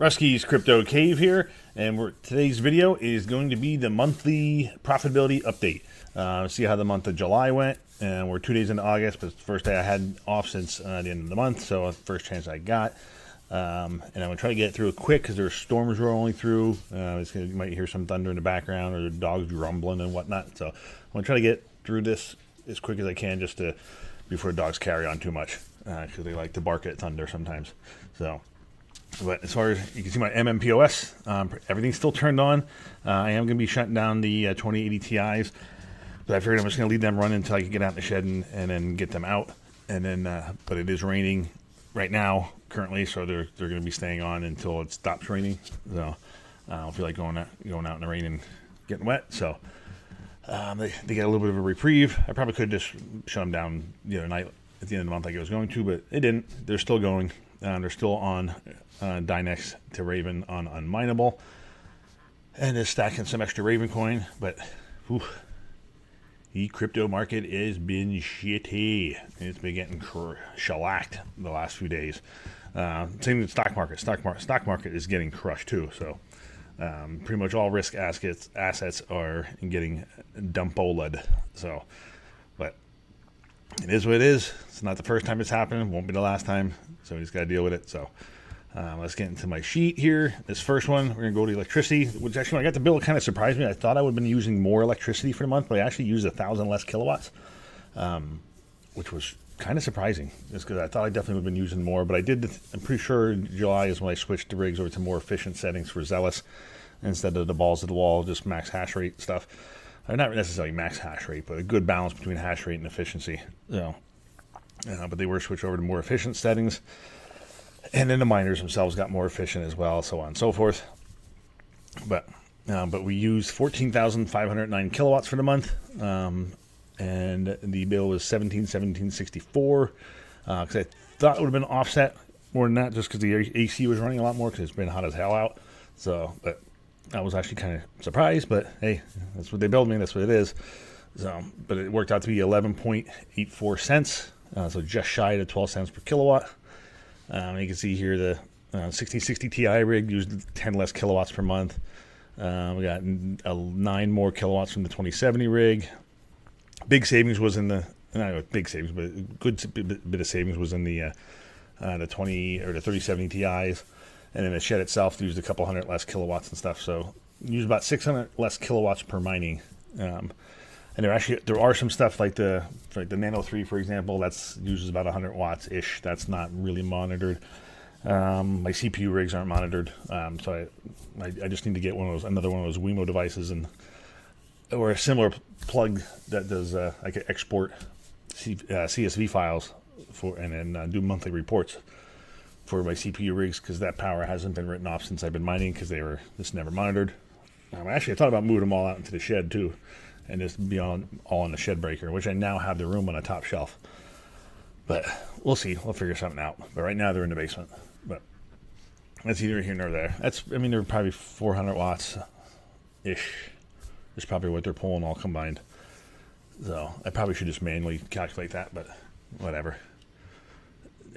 Rusky's Crypto Cave here, and today's video is going to be the monthly profitability update. See how the month of July went, and we're 2 days into August, but it's the first day I had off since the end of the month, so it's the first chance I got. And I'm going to try to get through it quick because there's storms rolling through. You might hear some thunder in the background or the dogs rumbling and whatnot, so I'm going to try to get through this as quick as I can before dogs carry on too much, because they like to bark at thunder sometimes. But as far as you can see, my MMPOS, everything's still turned on. I am going to be shutting down the 2080 Ti's, but I figured I'm just going to leave them running until I can get out in the shed and then get them out. And then, but it is raining right now currently, so they're going to be staying on until it stops raining. So I don't feel like going out in the rain and getting wet. So they get a little bit of a reprieve. I probably could just shut them down the other night at the end of the month like I was going to, but it didn't. They're still going. They're still on Dynex to Raven on Unmineable, and is stacking some extra Raven coin. But the crypto market has been shitty. It's been getting shellacked the last few days. Same with stock market. Stock market is getting crushed too. So pretty much all risk assets are getting dump-oled. So, but it is what it is. It's not the first time it's happened. Won't be the last time. So we just got to deal with it. So let's get into my sheet here. This first one, we're going to go to electricity, which actually when I got the bill, it kind of surprised me. I thought I would have been using more electricity for the month, but I actually used 1,000 less kilowatts, which was kind of surprising. Just because I thought I definitely would have been using more, but I'm pretty sure July is when I switched the rigs over to more efficient settings for Xelis instead of the balls to the wall, just max hash rate stuff. Not necessarily max hash rate, but a good balance between hash rate and efficiency. But they were switched over to more efficient settings. And then the miners themselves got more efficient as well, so on and so forth. But we used 14,509 kilowatts for the month. And the bill was $1764. Because I thought it would have been offset more than that, just because the AC was running a lot more, because it's been hot as hell out. So, but I was actually kind of surprised, but hey, that's what they billed me, that's what it is. So, but it worked out to be 11.84 cents, so just shy of 12 cents per kilowatt. You can see here the 6060 Ti rig used 10 less kilowatts per month. We got 9 more kilowatts from the 2070 rig. Big savings was in the, not big savings, but a good bit of savings was in the 3070 Ti's. And then the shed itself used a couple hundred less kilowatts and stuff. So used about 600 less kilowatts per mining. And there are some stuff like the Nano 3, for example, that's uses about 100 watts ish. That's not really monitored. My CPU rigs aren't monitored, so I just need to get another one of those WeMo devices or a similar plug that does I can export CSV files and then do monthly reports for my CPU rigs, because that power hasn't been written off since I've been mining, because they were just never monitored. Actually, I thought about moving them all out into the shed too, and just be all on the shed breaker, which I now have the room on a top shelf. But we'll see. We'll figure something out. But right now they're in the basement. But that's either here nor there. They're probably 400 watts ish. Is probably what they're pulling all combined. So I probably should just manually calculate that, but whatever.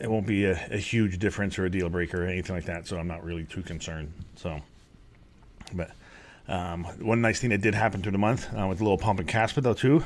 It won't be a huge difference or a deal breaker or anything like that, so I'm not really too concerned. So, but one nice thing that did happen through the month with the little pump and Caspa though too.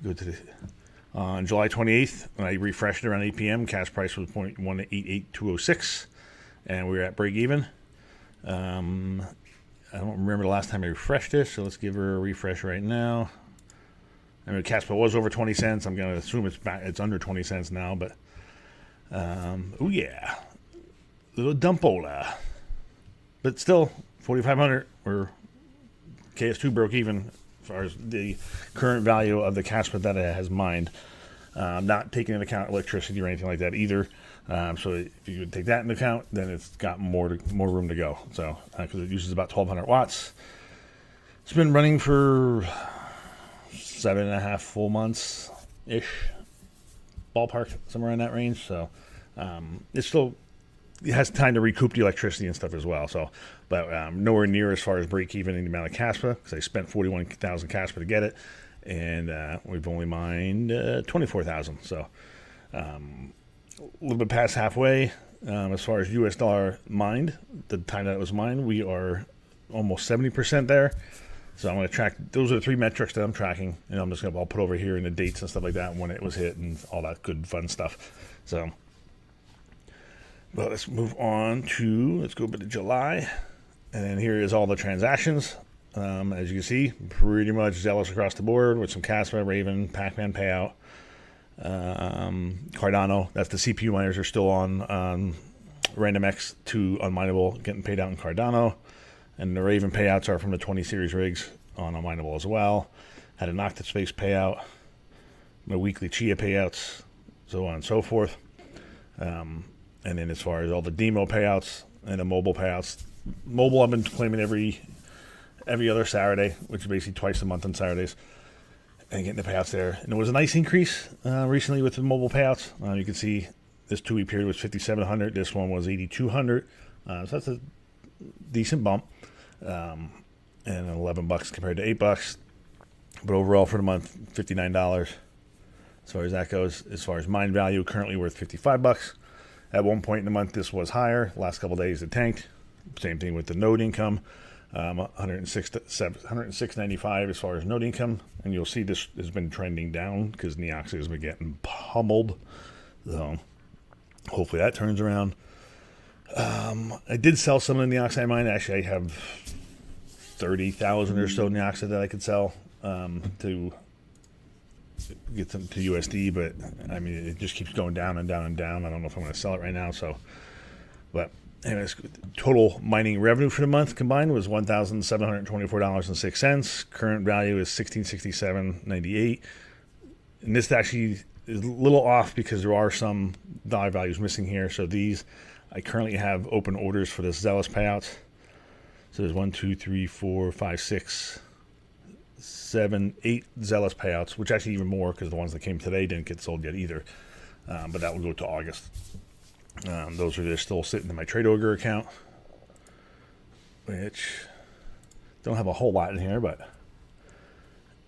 Go to on July 28th when I refreshed it around 8 p.m. Cash price was 0.188206, and we were at break even. I don't remember the last time I refreshed this, so let's give her a refresh right now. I mean, Caspa was over 20 cents. I'm going to assume it's under 20 cents now, but oh yeah, little dumpola, but still 4,500. Or KS2 broke even as far as the current value of the Caspa that it has mined, not taking into account electricity or anything like that either. So if you would take that into account, then it's got more room to go. So because it uses about 1,200 watts, it's been running for 7.5 full months ish. Ballpark, somewhere in that range. So it has time to recoup the electricity and stuff as well. So, but nowhere near as far as break even in the amount of Caspa, because I spent 41,000 Caspa to get it, and we've only mined 24,000. So a little bit past halfway. As far as US dollar mined, the time that it was mined, we are almost 70% there. So I'm going to track, those are the 3 metrics that I'm tracking. And I'm just going to, I'll put over here in the dates and stuff like that, when it was hit and all that good fun stuff. So, but let's move on to, let's go to July. And then here is all the transactions. As you can see, pretty much Xelis across the board with some Caspa, Raven, Pac-Man payout. Cardano, that's the CPU miners are still on RandomX to Unmineable, getting paid out in Cardano. And the Raven payouts are from the 20 series rigs on Unmineable as well. Had an Octaspace payout, my weekly Chia payouts, so on and so forth. And then as far as all the DIMO payouts and the mobile payouts, mobile I've been claiming every other Saturday, which is basically twice a month on Saturdays, and getting the payouts there. And there was a nice increase recently with the mobile payouts. You can see this 2-week period was 5,700. This one was 8,200. So that's a decent bump. And $11 compared to $8. But overall for the month, $59. As far as that goes, as far as mine value, currently worth $55. At one point in the month, this was higher. Last couple of days, it tanked. Same thing with the node income. 106.95 as far as node income, and you'll see this has been trending down because Neoxa has been getting pummeled. So hopefully that turns around. I did sell some of the Neoxa I mined. Actually, I have 30,000 or so Neoxa that I could sell to get them to USD, but I mean it just keeps going down and down and down. I don't know if I'm going to sell it right now. So, but anyways, total mining revenue for the month combined was $1,724.06. Current value is $1,667.98. And this actually is a little off because there are some dollar values missing here. So these, I currently have open orders for the Xelis payouts. So there's 1, 2, 3, 4, 5, 6, 7, 8 Xelis payouts, which actually even more because the ones that came today didn't get sold yet either. But that will go to August. Those are just still sitting in my Trade Ogre account, which don't have a whole lot in here, but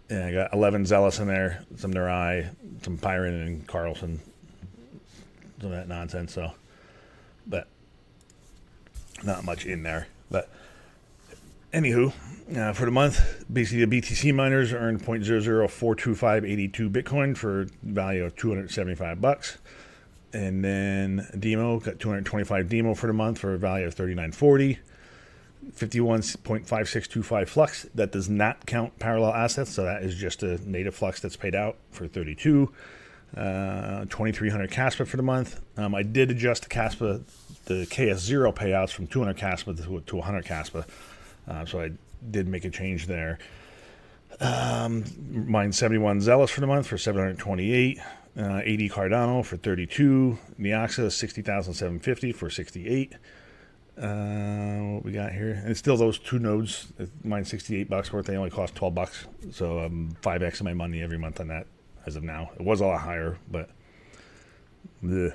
yeah, I got 11 Xelis in there, some Nerai, some Pyron and Carlson, some of that nonsense. So, but not much in there. But anywho, for the month, basically the BTC miners earned 0.00425882 Bitcoin for a value of $275. And then DIMO got 225 DIMO for the month for a value of $39.40. 51.5625 flux. That does not count parallel assets, so that is just a native flux that's paid out for 32. 2,300 Caspa for the month. I did adjust the Caspa, the KS0 payouts from 200 Caspa to 100 Caspa. So I did make a change there. Mine 71 Xelis for the month for 728. 80 Cardano for 32. Neoxa 60,750 for 68. What we got here? And it's still those 2 nodes. Mine's $68 worth. They only cost $12. So 5x of my money every month on that as of now. It was a lot higher, but no.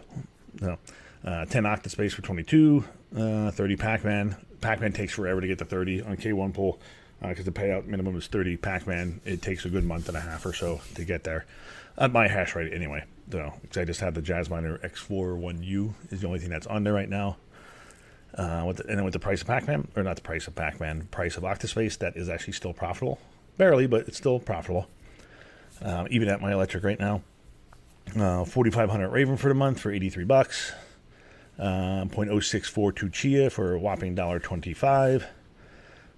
10 Octaspace for 22. 30 Pac-Man. Pac-Man takes forever to get to 30 on K1 pool because the payout minimum is 30 Pac-Man. It takes a good month and a half or so to get there. At my hash rate anyway. So, because I just have the Jazzminer X41U is the only thing that's on there right now. And then with the price of Pac-Man, or not the price of Pac-Man, price of Octaspace, that is actually still profitable. Barely, but it's still profitable. Even at my electric right now. 4,500 Raven for the month for $83. 0.0642 Chia for a whopping $1.25.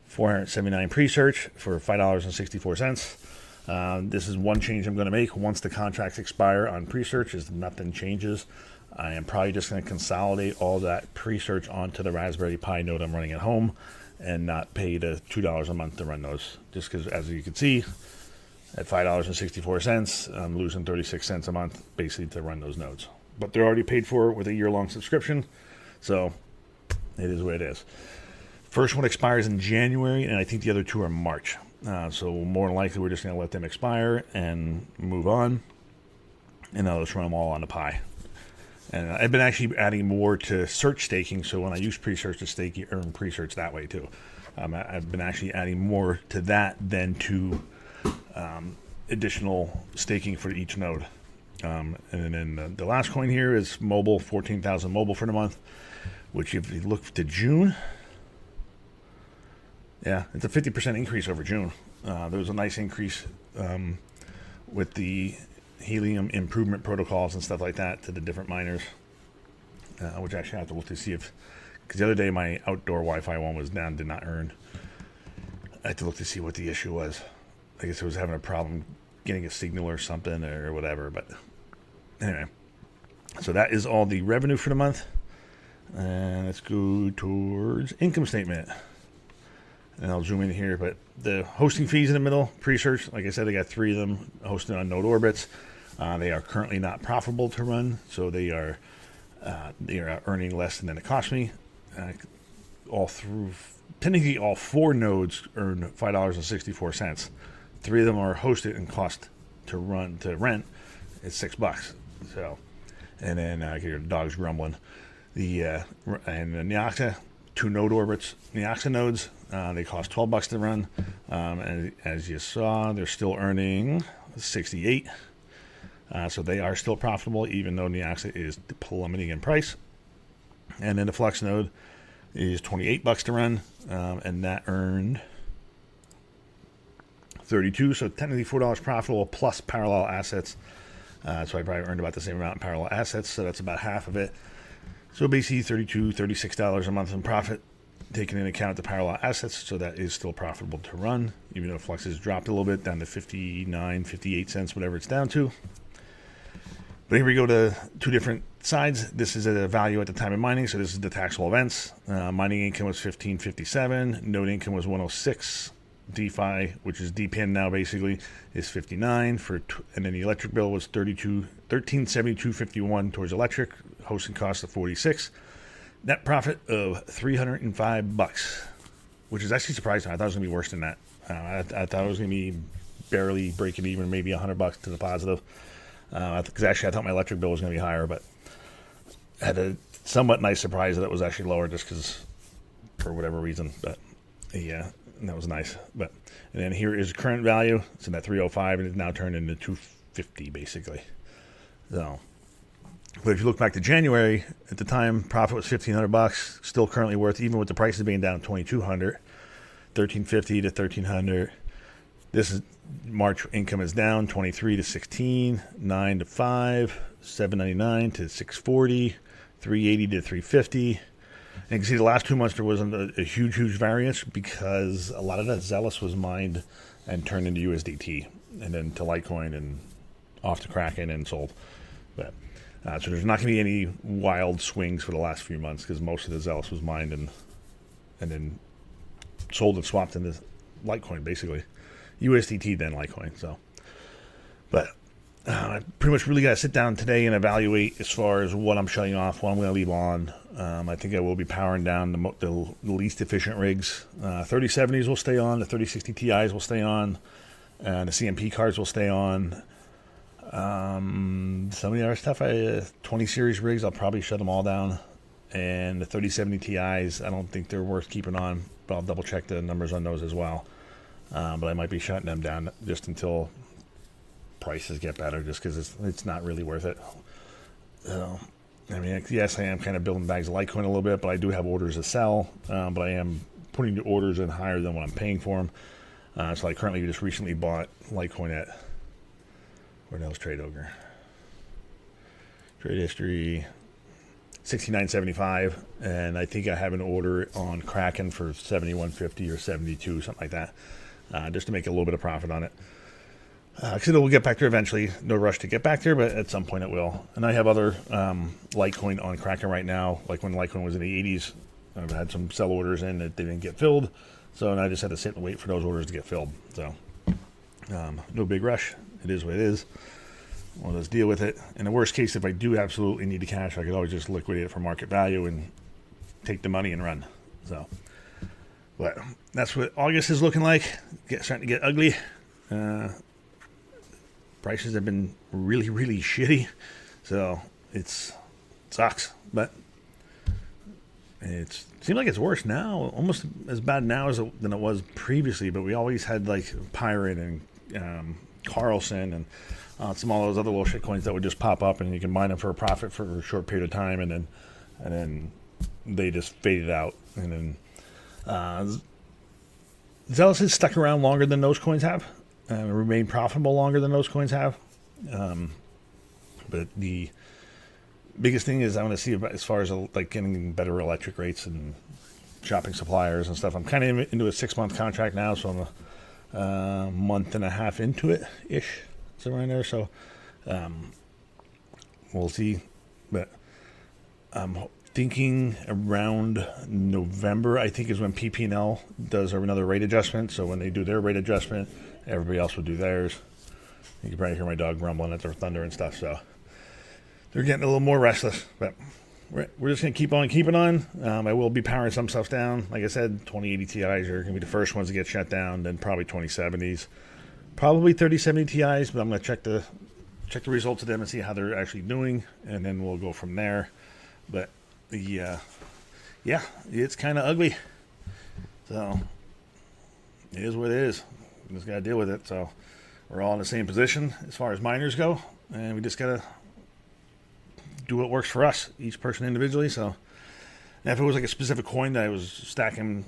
479 pre-search for $5.64. This is one change I'm going to make once the contracts expire on pre-search is nothing changes. I am probably just going to consolidate all that pre-search onto the Raspberry Pi node I'm running at home and not pay the $2 a month to run those. Just because, as you can see, at $5.64, I'm losing 36 cents a month basically to run those nodes. But they're already paid for with a year-long subscription, so it is what it is. First one expires in January, and I think the other 2 are March. So more than likely, we're just going to let them expire and move on. And I'll just run them all on the Pi. And I've been actually adding more to search staking. So when I use pre-search to stake, you earn pre-search that way too. I've been actually adding more to that than to additional staking for each node. And then the last coin here is mobile, 14,000 mobile for the month, which if you look to June, yeah, it's a 50% increase over June. There was a nice increase with the helium improvement protocols and stuff like that to the different miners, which actually I have to look to see if, because the other day my outdoor Wi-Fi one was down, did not earn. I had to look to see what the issue was. I guess it was having a problem getting a signal or something or whatever, but anyway. So that is all the revenue for the month. And let's go towards income statement. And I'll zoom in here, but the hosting fees in the middle, pre-search, like I said, I got 3 of them hosted on node orbits. They are currently not profitable to run, so they are earning less than it cost me. Technically all 4 nodes earn $5.64. 3 of them are hosted and cost to rent is $6. So, and then I hear the dogs grumbling. And the Neoxa 2 node orbits, Neoxa nodes, they cost $12 to run. And as you saw, they're still earning 68. So they are still profitable, even though Neoxa is plummeting in price. And then the Flux node is $28 to run, and that earned 32. So technically $4 profitable plus parallel assets. So I probably earned about the same amount in parallel assets. So that's about half of it. So basically $32, $36 a month in profit, taking into account the parallel assets. So that is still profitable to run, even though Flux has dropped a little bit down to 59, 58 cents, whatever it's down to. But here we go to 2 different sides. This is a value at the time of mining, so this is the taxable events. Mining income was $15.57, node income was $106. DeFi, which is DPIN now basically, is $59 and then the electric bill was $13.72.51 towards electric, hosting cost of $46. Net profit of $305, which is actually surprising. I thought it was gonna be worse than that. I thought it was gonna be barely breaking even, maybe $100 to the positive. Because actually I thought my electric bill was going to be higher, but I had a somewhat nice surprise that it was actually lower just because, for whatever reason. But yeah, that was nice. But and then here is current value. It's in that 305 and it's now turned into 250 basically. So, but if you look back to January, at the time profit was $1,500, still currently worth, even with the prices being down 2,200, $1,350 to $1,300. This is March income is down 23 to 16, 9 to 5, 799 to 640, 380 to 350. And you can see the last 2 months there wasn't a huge variance because a lot of that Xelis was mined and turned into USDT and then to Litecoin and off to Kraken and sold. But so there's not going to be any wild swings for the last few months because most of the Xelis was mined and then sold and swapped into Litecoin basically. USDT then Litecoin. So, but I pretty much really got to sit down today and evaluate as far as what I'm shutting off, what I'm going to leave on. I think I will be powering down the least efficient rigs. 3070s will stay on, the 3060 Ti's will stay on, the CMP cards will stay on. Some of the other stuff, 20 series rigs, I'll probably shut them all down. And the 3070 Ti's, I don't think they're worth keeping on, but I'll double check the numbers on those as well. But I might be shutting them down just until prices get better, just because it's not really worth it. I mean, yes, I am kind of building bags of Litecoin a little bit, but I do have orders to sell. But I am putting the orders in higher than what I'm paying for them. So I currently just recently bought Litecoin at, where the hell's Trade Ogre? Trade history, 69.75, and I think I have an order on Kraken for 71.50 or 72, something like that. Just to make a little bit of profit on it. Because it will get back there eventually. No rush to get back there, but at some point it will. And I have other Litecoin on Kraken right now. Like when Litecoin was in the 80s, I've had some sell orders in that they didn't get filled. So and I just had to sit and wait for those orders to get filled. So no big rush. It is what it is. Well, let's deal with it. In the worst case, if I do absolutely need the cash, I could always just liquidate it for market value and take the money and run. So, but that's what August is looking like. Starting to get ugly. Prices have been really, really shitty. So it sucks. But it seems like it's worse now. Almost as bad now than it was previously. But we always had like Pirate and Carlson and some of those other little shit coins that would just pop up, and you can mine them for a profit for a short period of time, and then they just faded out. And then Xelis has stuck around longer than those coins have, and remained profitable longer than those coins have. But the biggest thing is I want to see about, as far as like getting better electric rates and shopping suppliers and stuff. I'm kind of into a 6-month contract now, so I'm a month and a half into it ish, somewhere in there. So we'll see, but I'm thinking around November, I think, is when PP&L does another rate adjustment. So when they do their rate adjustment, everybody else will do theirs. You can probably hear my dog grumbling at their thunder and stuff, so they're getting a little more restless, but we're just going to keep on keeping on. I will be powering some stuff down. Like I said, 2080 Ti's are going to be the first ones to get shut down, then probably 2070s. Probably 3070 Ti's, but I'm going to check the results of them and see how they're actually doing, and then we'll go from there. But yeah, it's kind of ugly. So it is what it is. We just got to deal with it. So we're all in the same position as far as miners go, and we just got to do what works for us, each person individually. So if it was like a specific coin that I was stacking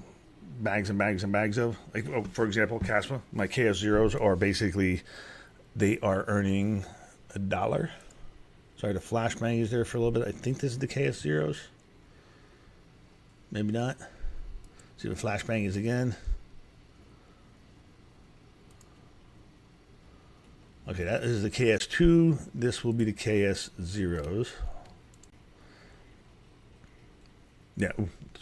bags and bags and bags of, like, for example, Caspa, my KS zeros are basically, they are earning $1. Sorry, the flashbang is there for a little bit. I think this is the KS zeros. Maybe not. See what flashbang is again. Okay, that is the KS2. This will be the KS zeros. Yeah,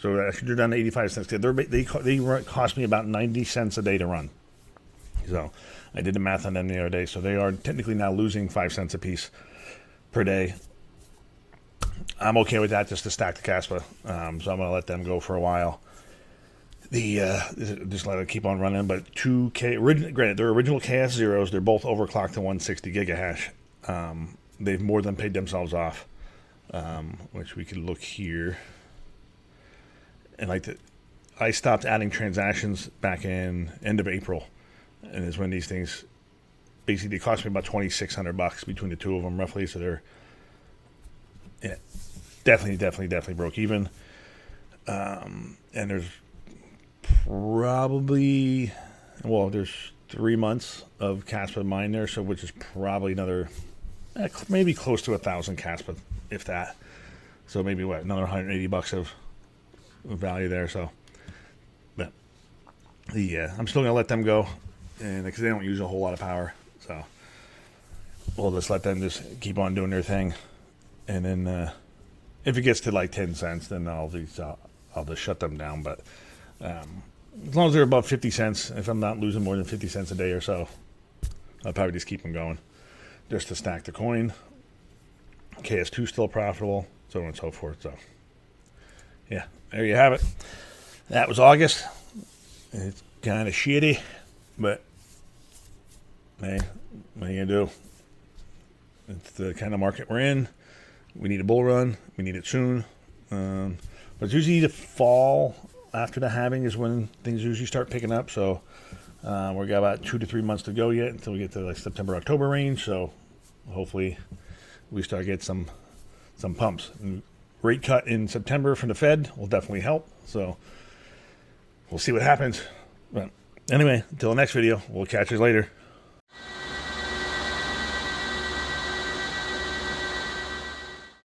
so actually they're down to 85 cents. They cost me about 90 cents a day to run. So I did the math on them the other day. So they are technically now losing 5 cents a piece per day. I'm okay with that, just to stack the Caspa. So I'm going to let them go for a while. Just let it keep on running. But granted, they're original KS zeros. They're both overclocked to 160 gigahash. They've more than paid themselves off, which we could look here. And I stopped adding transactions back in end of April, and is when these things basically cost me about $2,600 between the two of them, roughly. So they're definitely broke even. And there's probably, there's 3 months of Caspa mine there, so which is probably another maybe close to 1,000 Caspa, if that. So maybe another $180 of value there. So, but I'm still gonna let them go, and because they don't use a whole lot of power, so we'll just let them just keep on doing their thing, and then if it gets to like 10 cents, then I'll just shut them down. But as long as they're above 50 cents, if I'm not losing more than 50 cents a day or so, I'll probably just keep them going, just to stack the coin. KS2 still profitable, so on and so forth. So yeah, there you have it. That was August. It's kind of shitty, but hey, what are you gonna do? It's the kind of market we're in. We need a bull run. We need it soon. But it's usually the fall after the halving is when things usually start picking up. So we've got about 2 to 3 months to go yet until we get to like September, October range. So hopefully we start getting some pumps. And rate cut in September from the Fed will definitely help. So we'll see what happens. But anyway, until the next video, we'll catch you later.